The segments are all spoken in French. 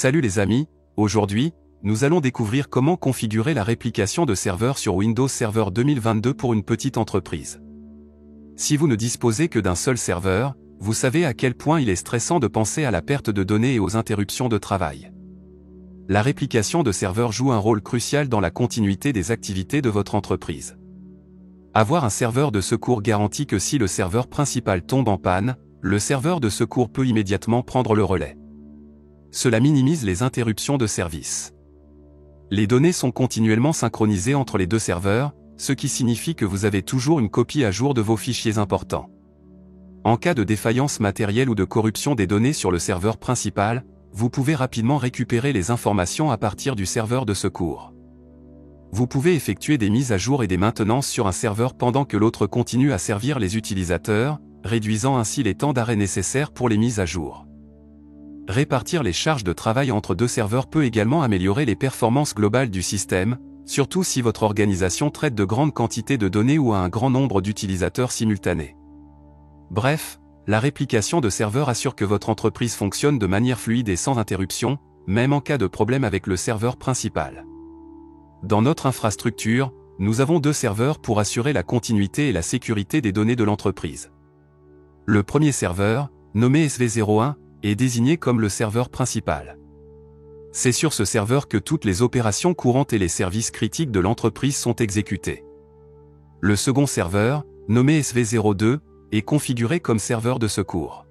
Salut les amis, aujourd'hui, nous allons découvrir comment configurer la réplication de serveurs sur Windows Server 2022 pour une petite entreprise. Si vous ne disposez que d'un seul serveur, vous savez à quel point il est stressant de penser à la perte de données et aux interruptions de travail. La réplication de serveurs joue un rôle crucial dans la continuité des activités de votre entreprise. Avoir un serveur de secours garantit que si le serveur principal tombe en panne, le serveur de secours peut immédiatement prendre le relais. Cela minimise les interruptions de service. Les données sont continuellement synchronisées entre les deux serveurs, ce qui signifie que vous avez toujours une copie à jour de vos fichiers importants. En cas de défaillance matérielle ou de corruption des données sur le serveur principal, vous pouvez rapidement récupérer les informations à partir du serveur de secours. Vous pouvez effectuer des mises à jour et des maintenances sur un serveur pendant que l'autre continue à servir les utilisateurs, réduisant ainsi les temps d'arrêt nécessaires pour les mises à jour. Répartir les charges de travail entre deux serveurs peut également améliorer les performances globales du système, surtout si votre organisation traite de grandes quantités de données ou a un grand nombre d'utilisateurs simultanés. Bref, la réplication de serveurs assure que votre entreprise fonctionne de manière fluide et sans interruption, même en cas de problème avec le serveur principal. Dans notre infrastructure, nous avons deux serveurs pour assurer la continuité et la sécurité des données de l'entreprise. Le premier serveur, nommé SV01, est désigné comme le serveur principal. C'est sur ce serveur que toutes les opérations courantes et les services critiques de l'entreprise sont exécutés. Le second serveur, nommé SV02, est configuré comme serveur de secours.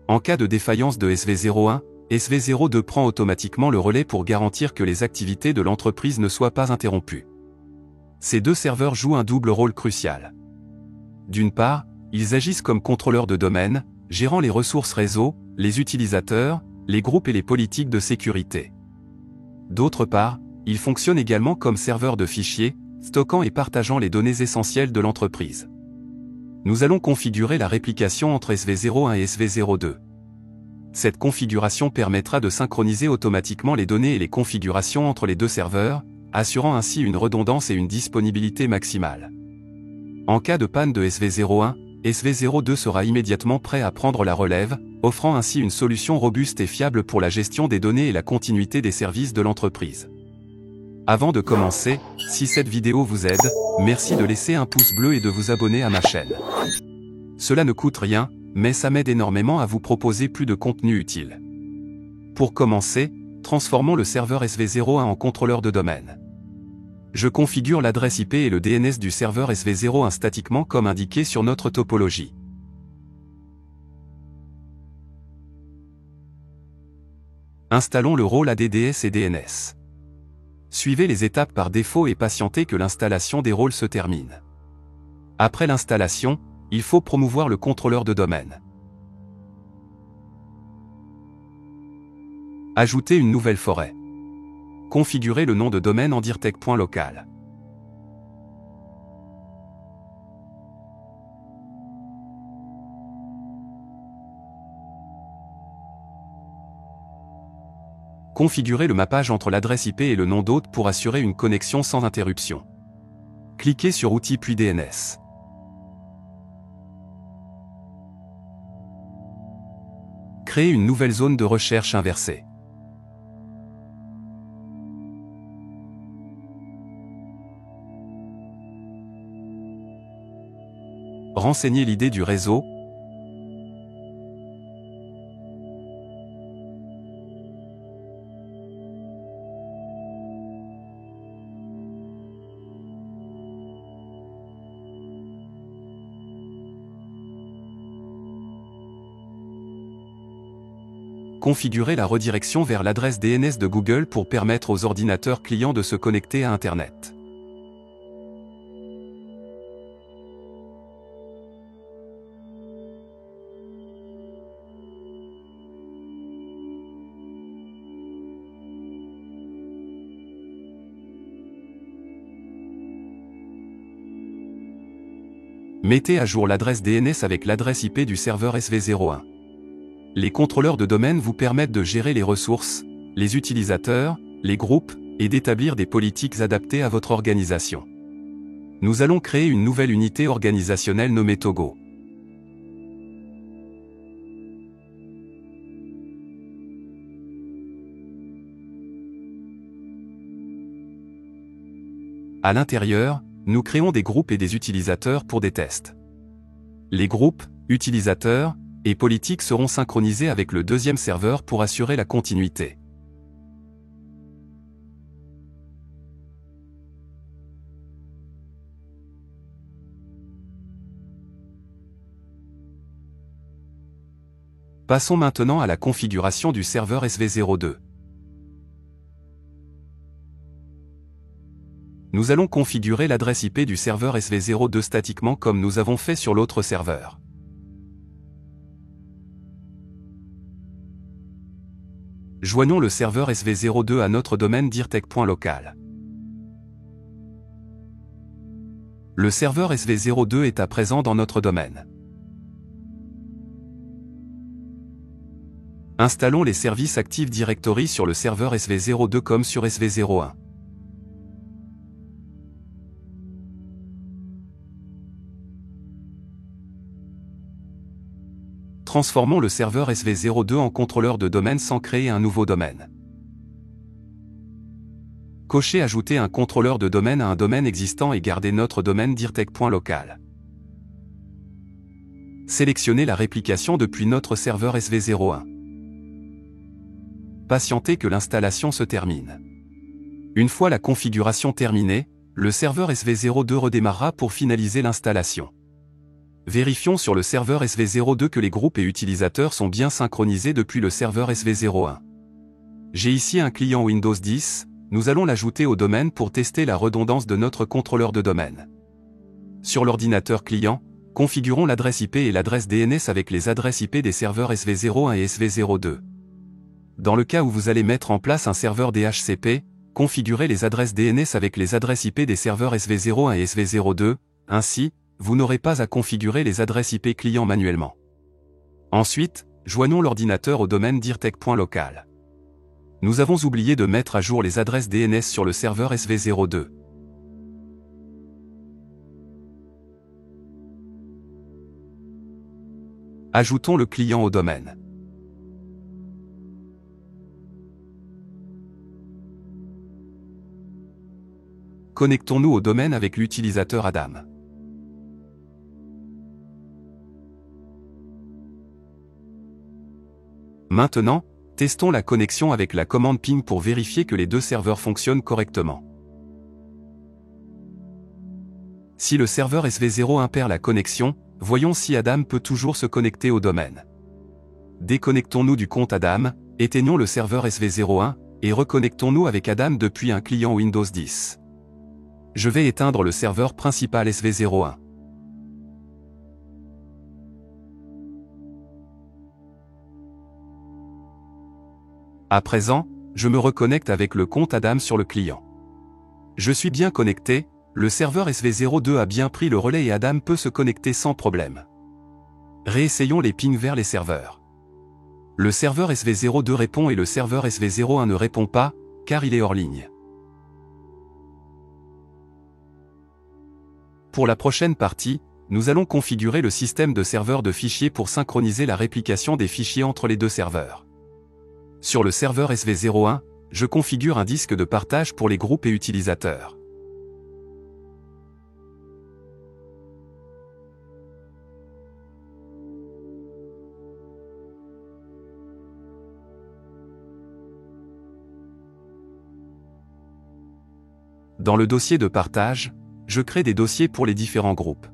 En cas de défaillance de SV01, SV02 prend automatiquement le relais pour garantir que les activités de l'entreprise ne soient pas interrompues. Ces deux serveurs jouent un double rôle crucial. D'une part, ils agissent comme contrôleurs de domaine, gérant les ressources réseau, les utilisateurs, les groupes et les politiques de sécurité. D'autre part, ils fonctionnent également comme serveurs de fichiers, stockant et partageant les données essentielles de l'entreprise. Nous allons configurer la réplication entre SV01 et SV02. Cette configuration permettra de synchroniser automatiquement les données et les configurations entre les deux serveurs, assurant ainsi une redondance et une disponibilité maximale. En cas de panne de SV01, SV02 sera immédiatement prêt à prendre la relève, offrant ainsi une solution robuste et fiable pour la gestion des données et la continuité des services de l'entreprise. Avant de commencer, si cette vidéo vous aide, merci de laisser un pouce bleu et de vous abonner à ma chaîne. Cela ne coûte rien, mais ça m'aide énormément à vous proposer plus de contenu utile. Pour commencer, transformons le serveur SV01 en contrôleur de domaine. Je configure l'adresse IP et le DNS du serveur SV01 statiquement comme indiqué sur notre topologie. Installons le rôle ADDS et DNS. Suivez les étapes par défaut et patientez que l'installation des rôles se termine. Après l'installation, il faut promouvoir le contrôleur de domaine. Ajoutez une nouvelle forêt. Configurez le nom de domaine en dirtech.local. Configurez le mappage entre l'adresse IP et le nom d'hôte pour assurer une connexion sans interruption. Cliquez sur Outils puis DNS. Créez une nouvelle zone de recherche inversée. Renseignez l'idée du réseau. Configurez la redirection vers l'adresse DNS de Google pour permettre aux ordinateurs clients de se connecter à Internet. Mettez à jour l'adresse DNS avec l'adresse IP du serveur SV01. Les contrôleurs de domaine vous permettent de gérer les ressources, les utilisateurs, les groupes, et d'établir des politiques adaptées à votre organisation. Nous allons créer une nouvelle unité organisationnelle nommée Togo. À l'intérieur, nous créons des groupes et des utilisateurs pour des tests. Les groupes, utilisateurs et politiques seront synchronisés avec le deuxième serveur pour assurer la continuité. Passons maintenant à la configuration du serveur SV02. Nous allons configurer l'adresse IP du serveur SV02 statiquement comme nous avons fait sur l'autre serveur. Joignons le serveur SV02 à notre domaine dirtech.local. Le serveur SV02 est à présent dans notre domaine. Installons les services Active Directory sur le serveur SV02 comme sur SV01. Transformons le serveur SV02 en contrôleur de domaine sans créer un nouveau domaine. Cochez Ajouter un contrôleur de domaine à un domaine existant et gardez notre domaine dirtech.local. Sélectionnez la réplication depuis notre serveur SV01. Patientez que l'installation se termine. Une fois la configuration terminée, le serveur SV02 redémarrera pour finaliser l'installation. Vérifions sur le serveur SV02 que les groupes et utilisateurs sont bien synchronisés depuis le serveur SV01. J'ai ici un client Windows 10, nous allons l'ajouter au domaine pour tester la redondance de notre contrôleur de domaine. Sur l'ordinateur client, configurons l'adresse IP et l'adresse DNS avec les adresses IP des serveurs SV01 et SV02. Dans le cas où vous allez mettre en place un serveur DHCP, configurez les adresses DNS avec les adresses IP des serveurs SV01 et SV02, ainsi, vous n'aurez pas à configurer les adresses IP clients manuellement. Ensuite, joignons l'ordinateur au domaine dirtech.local. Nous avons oublié de mettre à jour les adresses DNS sur le serveur SV02. Ajoutons le client au domaine. Connectons-nous au domaine avec l'utilisateur Adam. Maintenant, testons la connexion avec la commande ping pour vérifier que les deux serveurs fonctionnent correctement. Si le serveur SV01 perd la connexion, voyons si Adam peut toujours se connecter au domaine. Déconnectons-nous du compte Adam, éteignons le serveur SV01, et reconnectons-nous avec Adam depuis un client Windows 10. Je vais éteindre le serveur principal SV01. À présent, je me reconnecte avec le compte Adam sur le client. Je suis bien connecté, le serveur SV02 a bien pris le relais et Adam peut se connecter sans problème. Réessayons les pings vers les serveurs. Le serveur SV02 répond et le serveur SV01 ne répond pas, car il est hors ligne. Pour la prochaine partie, nous allons configurer le système de serveur de fichiers pour synchroniser la réplication des fichiers entre les deux serveurs. Sur le serveur SV01, je configure un disque de partage pour les groupes et utilisateurs. Dans le dossier de partage, je crée des dossiers pour les différents groupes.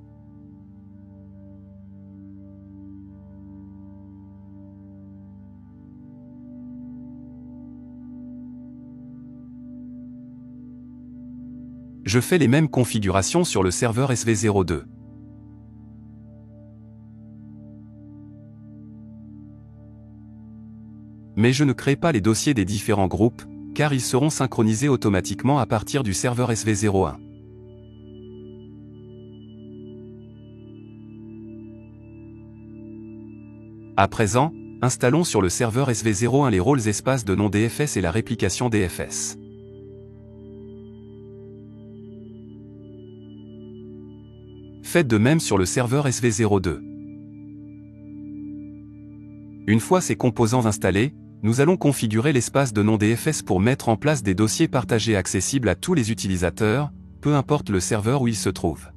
Je fais les mêmes configurations sur le serveur SV02. Mais je ne crée pas les dossiers des différents groupes, car ils seront synchronisés automatiquement à partir du serveur SV01. À présent, installons sur le serveur SV01 les rôles espaces de nom DFS et la réplication DFS. Faites de même sur le serveur SV02. Une fois ces composants installés, nous allons configurer l'espace de nom DFS pour mettre en place des dossiers partagés accessibles à tous les utilisateurs, peu importe le serveur où il se trouve.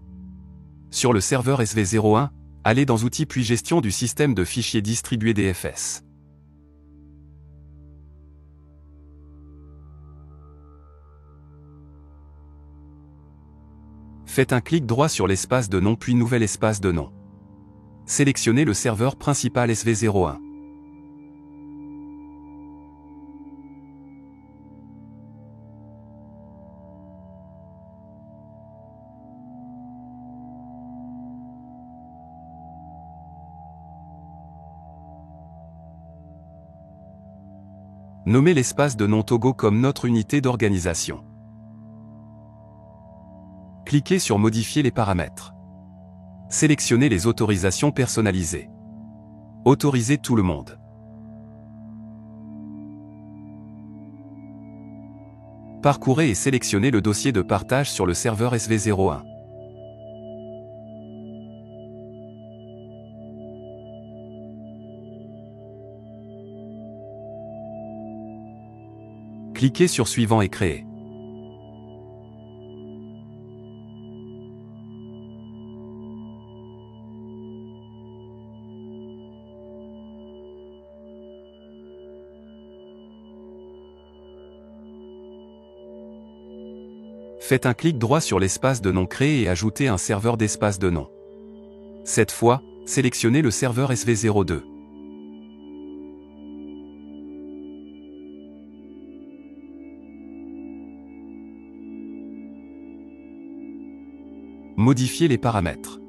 Sur le serveur SV01, allez dans Outils puis Gestion du système de fichiers distribués DFS. Faites un clic droit sur l'espace de nom puis Nouvel espace de nom. Sélectionnez le serveur principal SV01. Nommez l'espace de nom Togo comme notre unité d'organisation. Cliquez sur Modifier les paramètres. Sélectionnez les autorisations personnalisées. Autorisez tout le monde. Parcourez et sélectionnez le dossier de partage sur le serveur SV01. Cliquez sur Suivant et créer. Faites un clic droit sur l'espace de nom créé et ajoutez un serveur d'espace de nom. Cette fois, sélectionnez le serveur SV02. Modifiez les paramètres.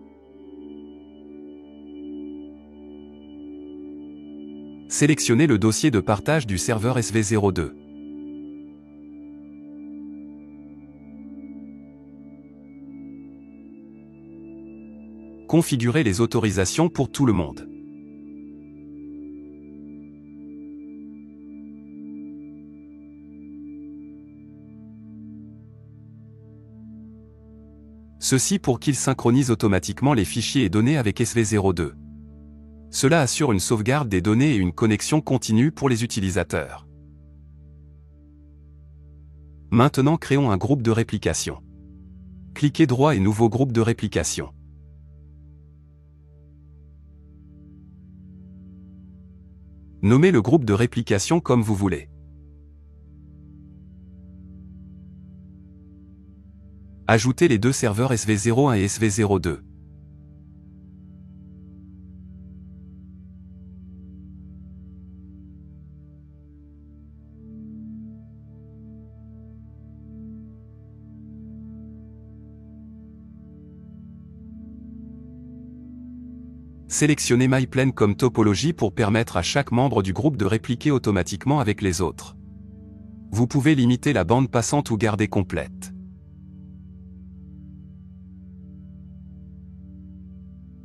Sélectionnez le dossier de partage du serveur SV02. Configurez les autorisations pour tout le monde. Ceci pour qu'il synchronise automatiquement les fichiers et données avec SV02. Cela assure une sauvegarde des données et une connexion continue pour les utilisateurs. Maintenant créons un groupe de réplication. Cliquez droit et Nouveau groupe de réplication. Nommez le groupe de réplication comme vous voulez. Ajoutez les deux serveurs SV01 et SV02. Sélectionnez MyPlane comme topologie pour permettre à chaque membre du groupe de répliquer automatiquement avec les autres. Vous pouvez limiter la bande passante ou garder complète.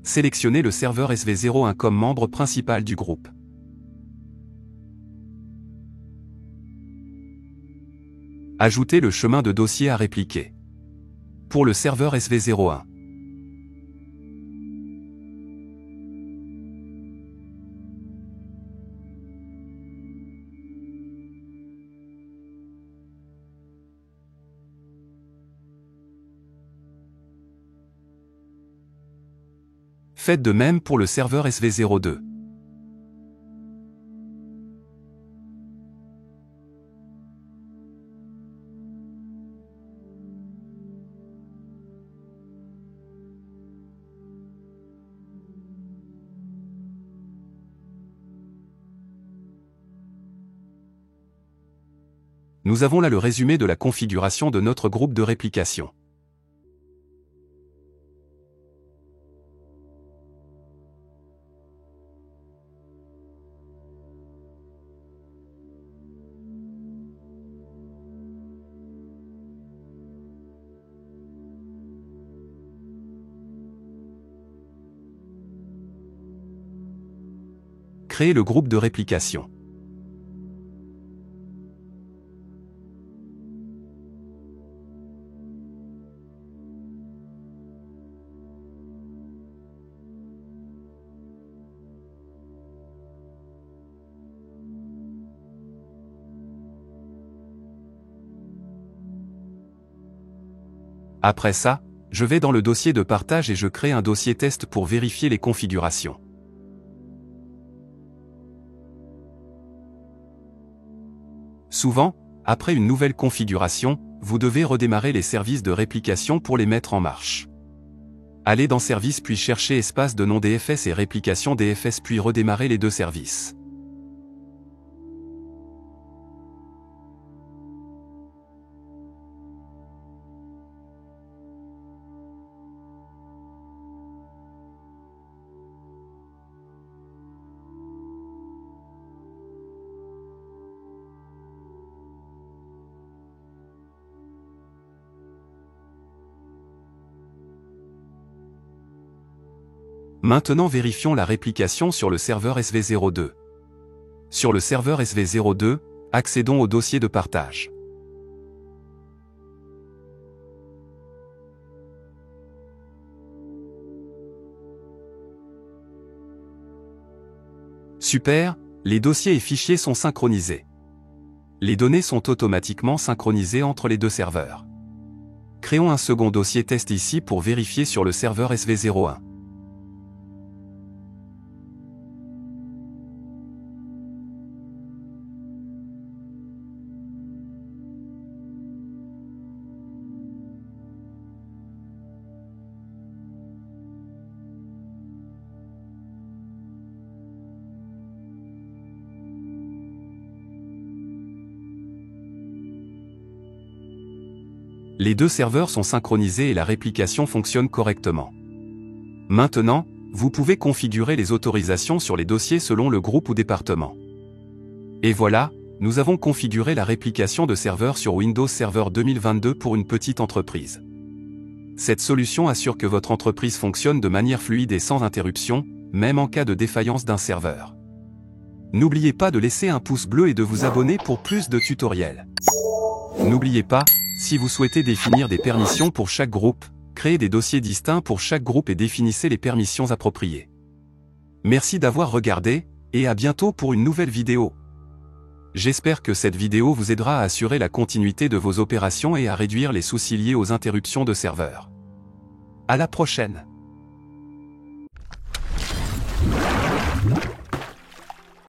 Sélectionnez le serveur SV01 comme membre principal du groupe. Ajoutez le chemin de dossier à répliquer. Pour le serveur SV01. Faites de même pour le serveur SV02. Nous avons là le résumé de la configuration de notre groupe de réplication. Créez le groupe de réplication. Après ça, je vais dans le dossier de partage et je crée un dossier test pour vérifier les configurations. Souvent, après une nouvelle configuration, vous devez redémarrer les services de réplication pour les mettre en marche. Allez dans Services puis cherchez espace de nom DFS et réplication DFS puis redémarrer les deux services. Maintenant vérifions la réplication sur le serveur SV02. Sur le serveur SV02, accédons au dossier de partage. Super, les dossiers et fichiers sont synchronisés. Les données sont automatiquement synchronisées entre les deux serveurs. Créons un second dossier test ici pour vérifier sur le serveur SV01. Les deux serveurs sont synchronisés et la réplication fonctionne correctement. Maintenant, vous pouvez configurer les autorisations sur les dossiers selon le groupe ou département. Et voilà, nous avons configuré la réplication de serveurs sur Windows Server 2022 pour une petite entreprise. Cette solution assure que votre entreprise fonctionne de manière fluide et sans interruption, même en cas de défaillance d'un serveur. N'oubliez pas de laisser un pouce bleu et de vous abonner pour plus de tutoriels. N'oubliez pas, si vous souhaitez définir des permissions pour chaque groupe, créez des dossiers distincts pour chaque groupe et définissez les permissions appropriées. Merci d'avoir regardé, et à bientôt pour une nouvelle vidéo. J'espère que cette vidéo vous aidera à assurer la continuité de vos opérations et à réduire les soucis liés aux interruptions de serveurs. À la prochaine!